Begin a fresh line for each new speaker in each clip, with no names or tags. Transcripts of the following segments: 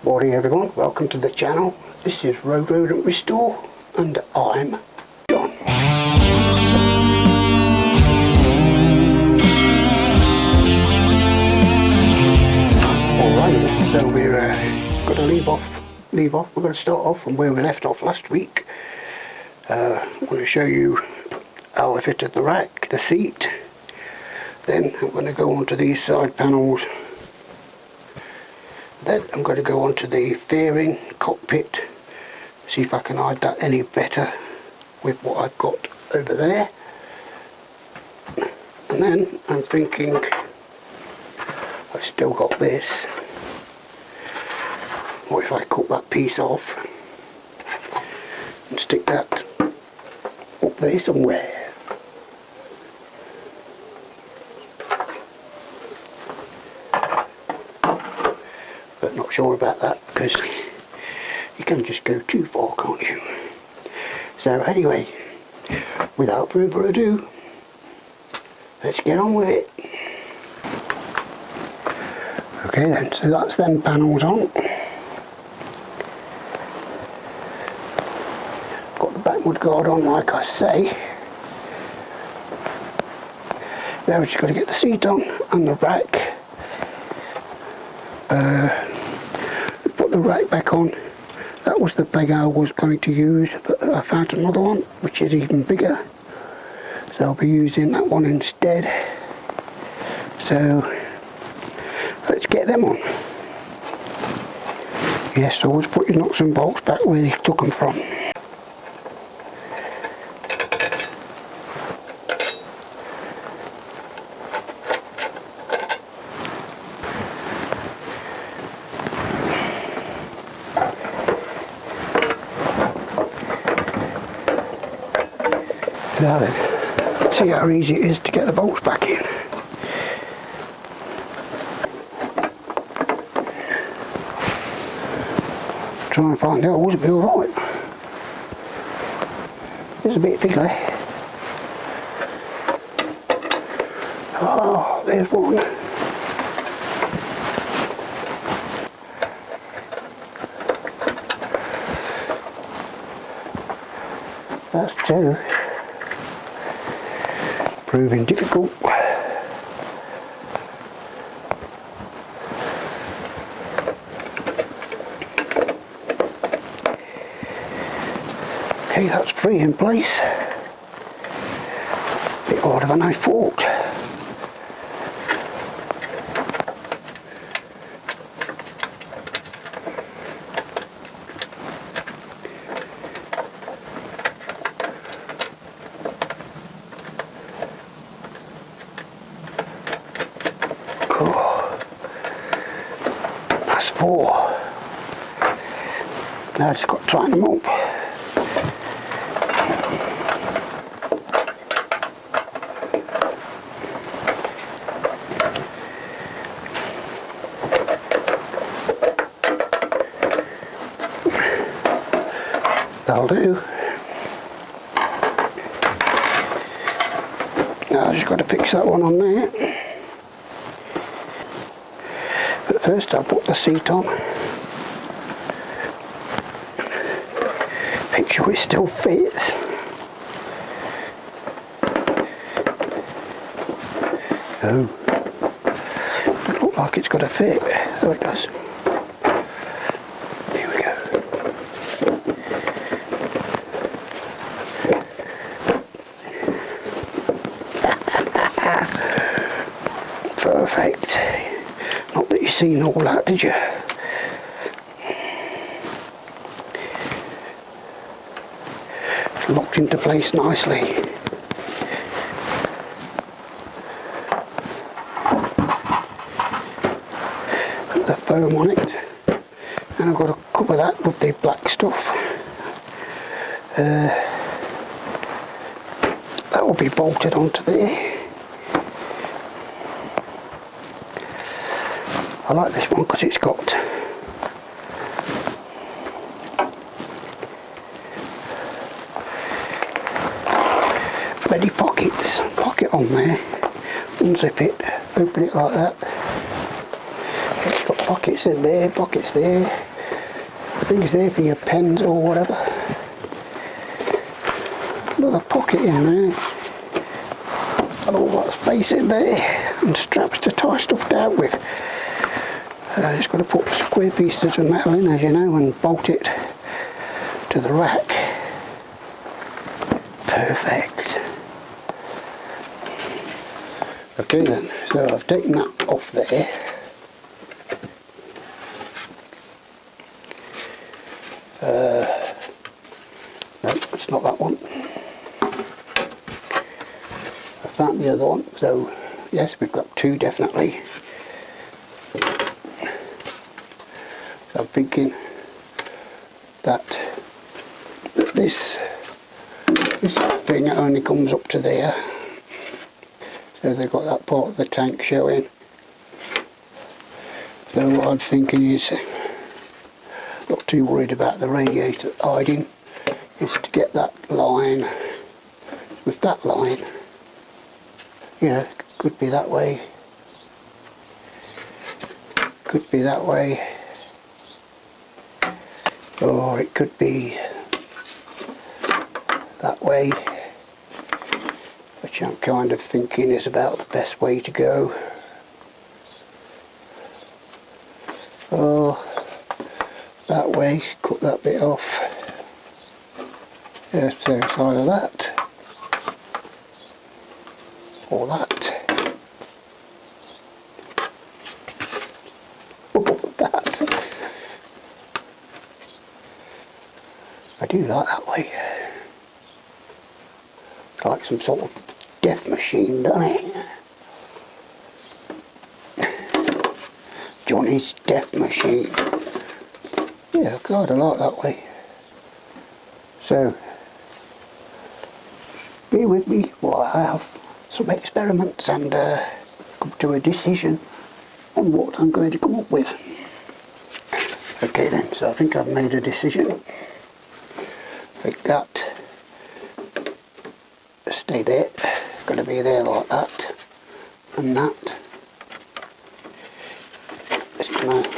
Morning everyone, welcome to the channel. This is Road Rodent Restore and I'm John. Alright, so we're going to leave off. We're going to start off from where we left off last week. I'm going to show you how I fitted the rack, the seat. Then I'm going to go on to these side panels. Then I'm going to go on to the fairing cockpit, see if I can hide that any better with what I've got over there. And then I'm thinking I've still got this. What if I cut that piece off and stick that up there somewhere? But not sure about that because you can just go too far, can't you? So anyway, without further ado, let's get on with it. Okay then, so that's them panels on. Got the backwood guard on like I say. Now we've just got to get the seat on and the rack. Put the rack back on. That was the peg I was going to use, but I found another one which is even bigger, so I'll be using that one instead. So let's get them on. Yes, always put your nuts and bolts back where you took them from. Now then, see how easy it is to get the bolts back in. Try and find out what's be alright. It's a bit fiddly. Oh, there's one. That's two. Proving difficult. Okay, that's three in place. Bit harder than I thought. That's four. Now I just got to tighten them up. That'll do. Now I just got to fix that one on there. But first I'll put the seat on. Make sure it still fits. Oh, doesn't look like it's got to fit. Oh, it does. Here we go. Perfect. Not that you've seen all that, did you? It's locked into place nicely. Put the foam on it, and I've got to cover that with the black stuff. That will be bolted onto there. I like this one because it's got ready pocket on there. Unzip it, open it like that. It's got pockets in there, pockets there. things there for your pens or whatever. Another pocket in there. Got all that space in there, and straps to tie stuff down with. Just got to put square pieces of metal in, as you know, and bolt it to the rack. Perfect. Okay then, so I've taken that off there. No, it's not that one. I found the other one, so yes, we've got two definitely. So I'm thinking that this thing only comes up to there, so they've got that part of the tank showing. So what I'm thinking is, not too worried about the radiator hiding, is to get that line with that line. Yeah, could be that way, could be that way, or it could be that way, which I'm kind of thinking is about the best way to go. Or that way, cut that bit off. Yeah, so it's either that or that. Or that. I do like that way. Like some sort of death machine, doesn't it? Johnny's death machine. Yeah, God, I like that way. So, be with me while I have some experiments and come to a decision on what I'm going to come up with. Okay then, so I think I've made a decision. Like that. Stay there. It's going to be there like that. And that. It's going to...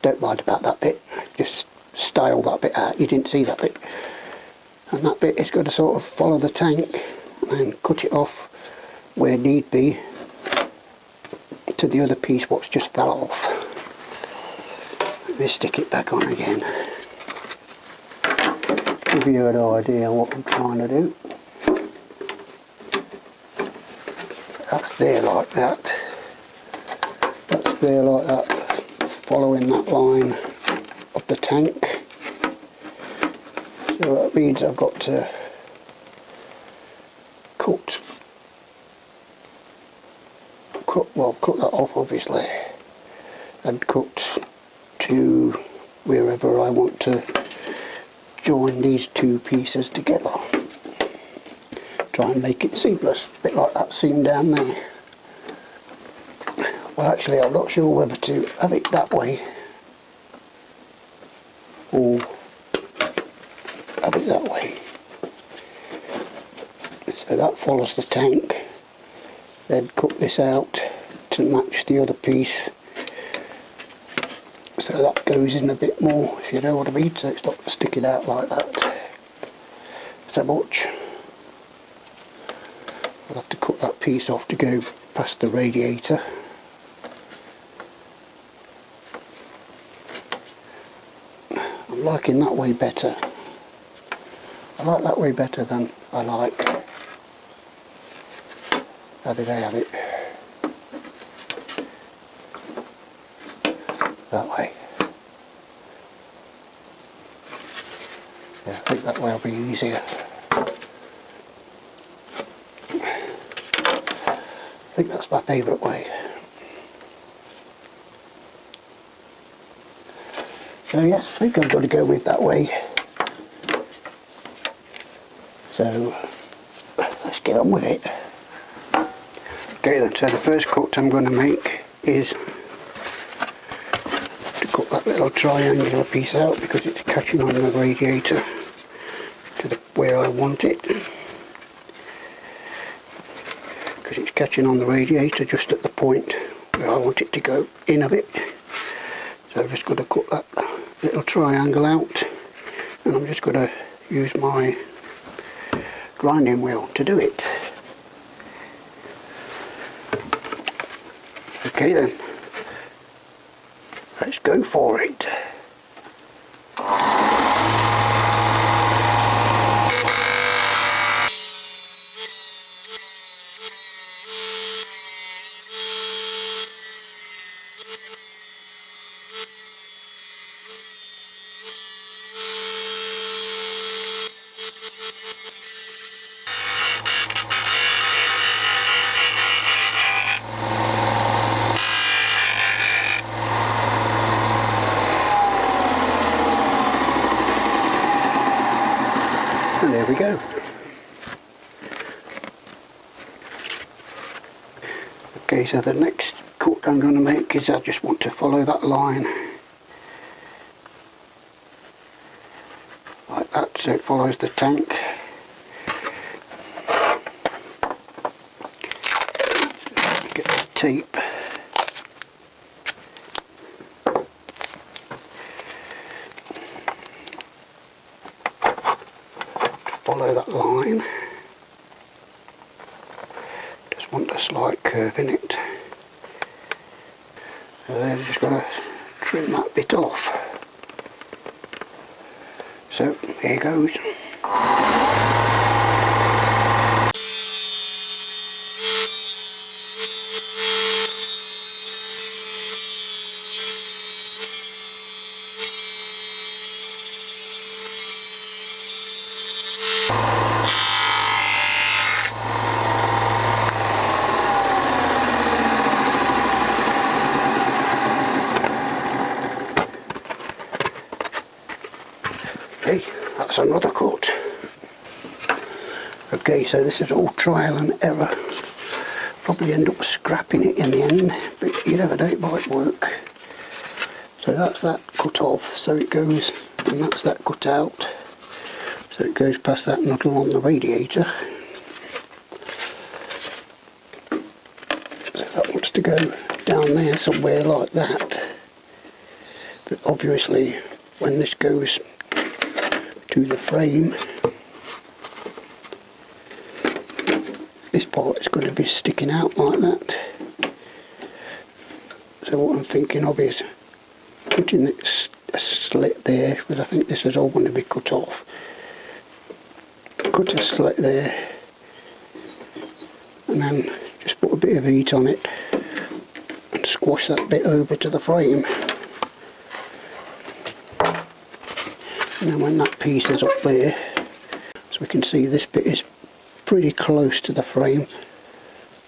Don't mind about that bit. Just style that bit out. You didn't see that bit. And that bit is going to sort of follow the tank and cut it off where need be to the other piece what's just fell off. Let me stick it back on again. Give you an idea what I'm trying to do. That's there like that. That's there like that, following that line of the tank. So that means I've got to cut that off obviously, and cut to wherever I want to join these two pieces together. Try and make it seamless, a bit like that seam down there. Well, actually I'm not sure whether to have it that way or have it that way. So that follows the tank, then cut this out to match the other piece, so that goes in a bit more, if you know what I mean, so it's not sticking out like that so much. I'll have to cut that piece off to go past the radiator. I'm liking that way better. I like that way better than I like. How did I have it? That way. Yeah, I think that way will be easier. I think that's my favourite way. So yes, I think I'm going to go with that way. So let's get on with it. Okay then, so the first cut I'm going to make is to cut that little triangular piece out because it's catching on the radiator to where I want it. Because it's catching on the radiator just at the point where I want it to go in a bit. So I've just got to cut that little triangle out, and I'm just going to use my grinding wheel to do it. Okay then, let's go for it. And there we go. Okay, so the next cut I'm going to make is I just want to follow that line like that, so it follows the tank. Get the tape. Follow that line. Just want a slight curve in it. So then just got to trim that bit off. So here goes. Okay, that's another cut. Okay, so this is all trial and error. Probably end up scrapping it in the end, but you never know, it might work. So that's that cut off, so it goes, and that's that cut out. So it goes past that nozzle on the radiator. So that wants to go down there somewhere like that. But obviously when this goes to the frame, this part is going to be sticking out like that. So what I'm thinking of is putting a slit there, because I think this is all going to be cut off. Cut a slit there and then just put a bit of heat on it and squash that bit over to the frame. And then when that piece is up there, so we can see this bit is pretty close to the frame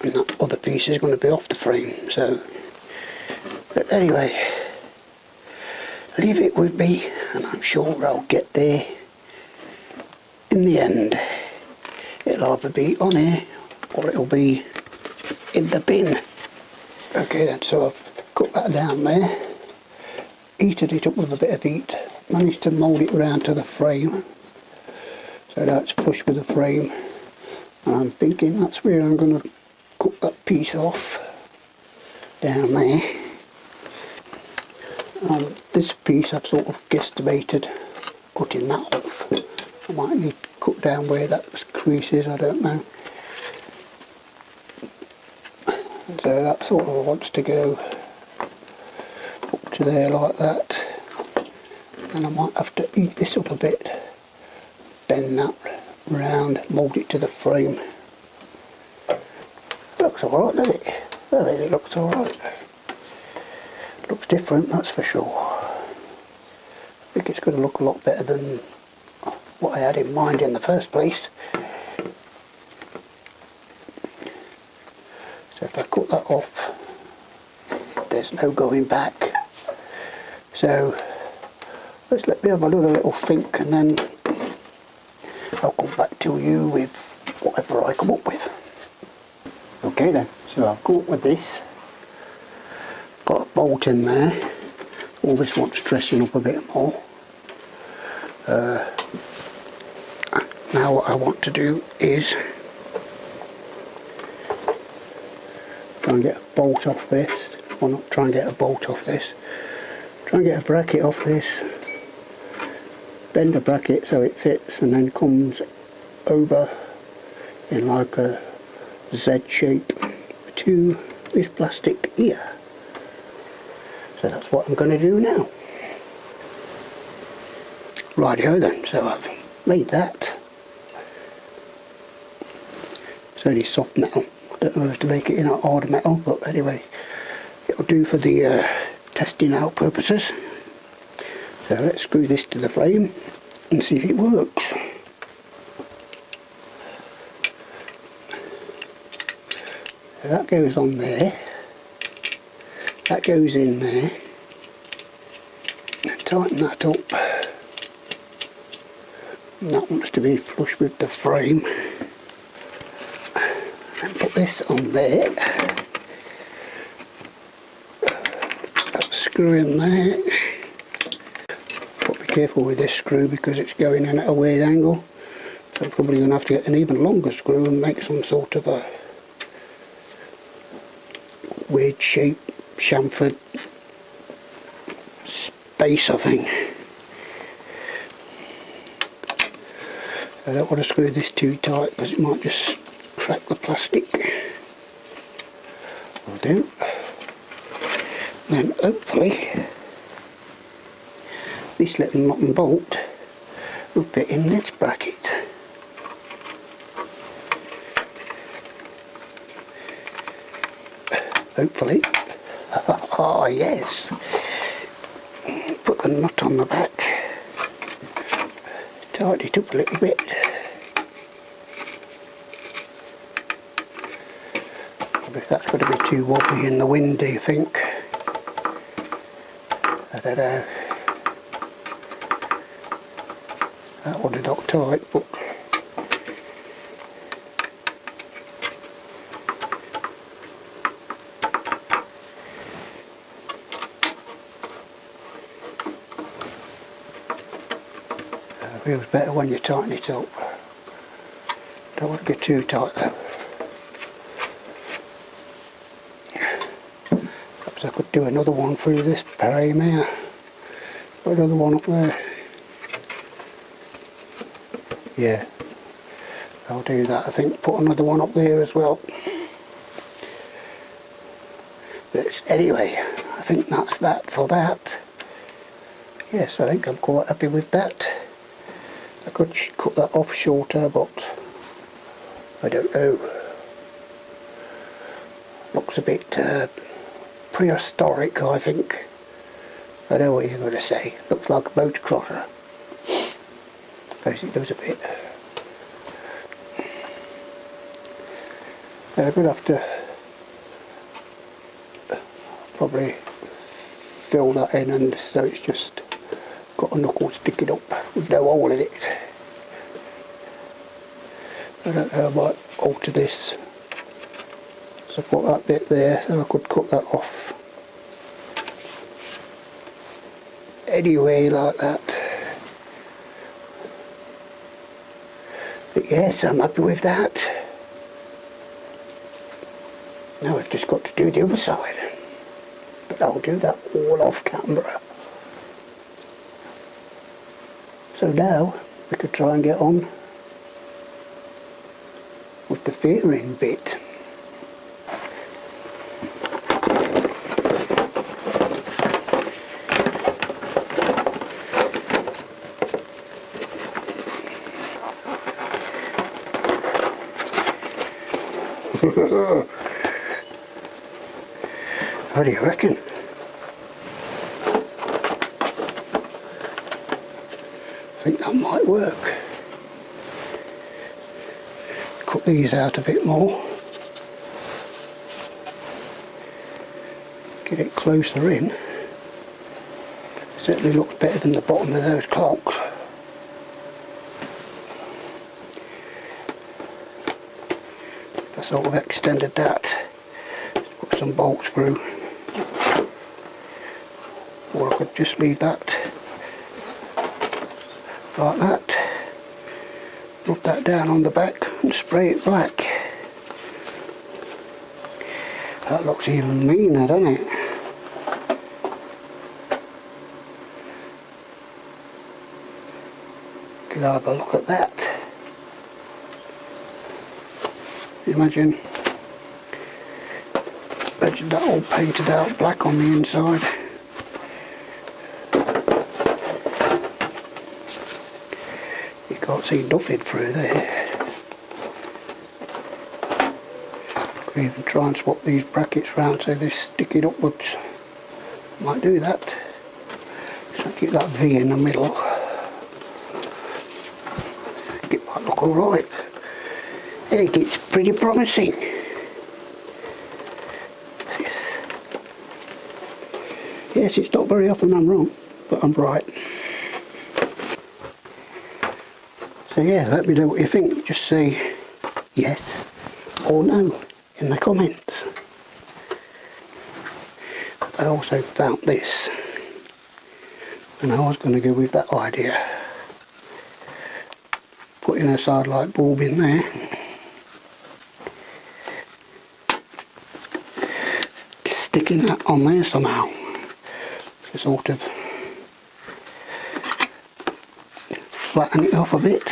and that other piece is going to be off the frame. So, but anyway, leave it with me and I'm sure I'll get there in the end. It'll either be on here or it'll be in the bin. Okay then, so I've cut that down there, heated it up with a bit of heat, managed to mould it around to the frame, so now it's flush with the frame, and I'm thinking that's where I'm going to cut that piece off, down there. This piece I've sort of guesstimated cutting that off. I might need to cut down where that crease is, I don't know. So that sort of wants to go up to there like that. And I might have to eat this up a bit, bend that round, mould it to the frame. Looks alright, doesn't it? I think it looks alright. Looks different, that's for sure. I think it's going to look a lot better than what I had in mind in the first place. So if I cut that off, there's no going back. So let's let me have another little think and then I'll come back to you with whatever I come up with. Okay then, so I've got with this, got a bolt in there, all this wants dressing up a bit more. Now what I want to do is try and get a bolt off this, or not try and get a bolt off this, try and get a bracket off this, bend the bracket so it fits and then comes over in like a Z shape to this plastic here. So that's what I'm going to do now. Rightio then, so I've made that. It's only soft metal, I don't know if to make it in a hard metal, but anyway, it'll do for the testing out purposes. So let's screw this to the frame and see if it works. So that goes on there, that goes in there, and tighten that up, and that wants to be flush with the frame, and put this on there, that screw in there. But be careful with this screw because it's going in at a weird angle, so I'm probably going to have to get an even longer screw and make some sort of a weird shape, chamfered space, I think. I don't want to screw this too tight because it might just crack the plastic. Will do. Then hopefully this little nut and bolt will fit in this bracket. Hopefully. Oh yes. Put the nut on the back. Tighten it up a little bit. That's got to be too wobbly in the wind, do you think? I don't know. That would have got tight, but it feels better when you tighten it up. Don't want to get too tight though. Perhaps I could do another one through this frame here. Put another one up there. Yeah, I'll do that. I think put another one up there as well. But anyway, I think that's that for that. Yes, I think I'm quite happy with that. I could cut that off shorter, but I don't know. Looks a bit prehistoric, I think. I know what you're going to say. Looks like a motocrosser. I suppose it does a bit. I'm going to have to probably fill that in, and so it's just got a knuckle sticking up with no hole in it. I don't know, I might alter this. So I put that bit there, so I could cut that off. Anyway, like that. But yes, I'm happy with that. Now I've just got to do the other side. But I'll do that all off camera. So now we could try and get on with the fairing bit. What do you reckon? I think that might work. Cut these out a bit more. Get it closer in. Certainly looks better than the bottom of those clocks. I sort of extended that. Put some bolts through. Or I could just leave that like that. Rub that down on the back and spray it black. That looks even meaner, doesn't it? We'll have a look at that. Imagine that all painted out black on the inside. You can't see nothing through there. Could even try and swap these brackets round so they're sticking upwards. Might do that. So keep that V in the middle. It might look alright. I think it's pretty promising. Yes, it's not very often I'm wrong, but I'm right. So yeah, let me know what you think. Just say yes or no in the comments. I also found this, and I was going to go with that idea. Putting a side light bulb in there. Just sticking that on there somehow. To sort of flatten it off a bit.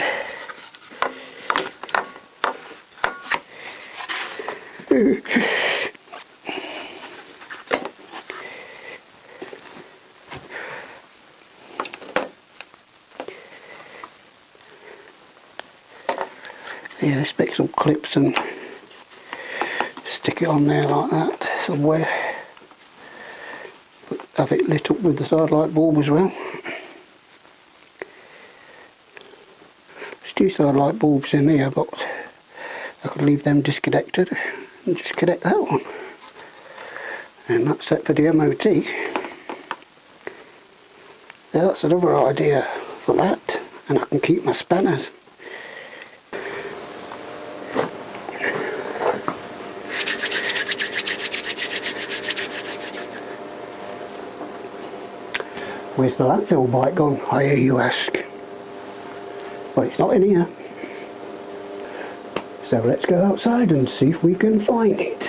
Yeah, let's pick some clips and stick it on there like that somewhere. Have it lit up with the side light bulb as well. There's two side light bulbs in here, but I could leave them disconnected and just connect that one. And that's set for the MOT. Yeah, that's another idea for that, and I can keep my spanners. Where's the landfill bike gone, I hear you ask? Well, it's not in here. So let's go outside and see if we can find it.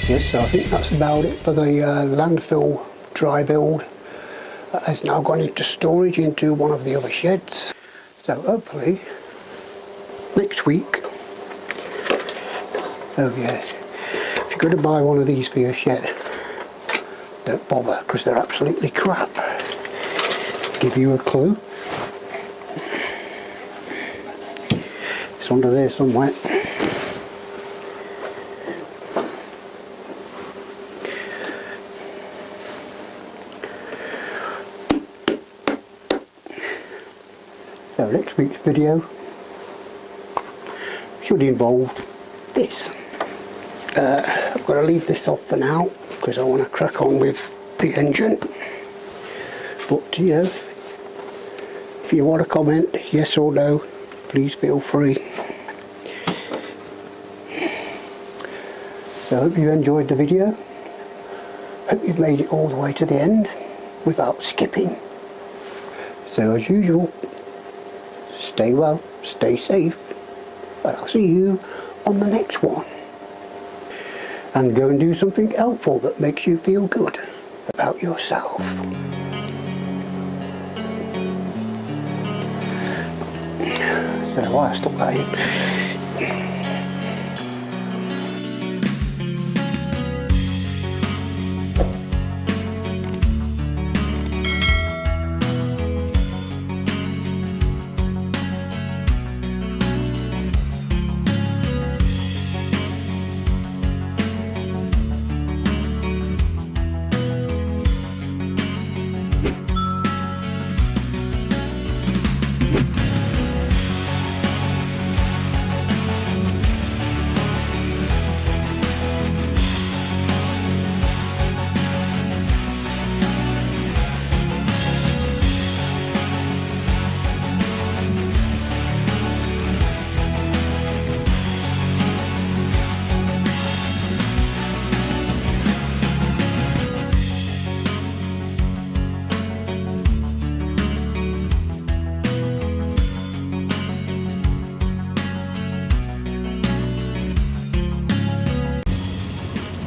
Yes, so I think that's about it for the landfill dry build. That has now gone into storage into one of the other sheds. So hopefully next week, oh yeah, if you're going to buy one of these for your shed, don't bother because they're absolutely crap. Give you a clue. It's under there somewhere. So next week's video should involve this. I've got to leave this off for now because I want to crack on with the engine. But you know, if you want to comment yes or no, please feel free. So I hope you enjoyed the video. Hope you've made it all the way to the end without skipping. So as usual, stay well, stay safe, and I'll see you on the next one. And go and do something helpful that makes you feel good about yourself. So I stuck that in.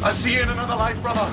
I'll see you in another life, brother.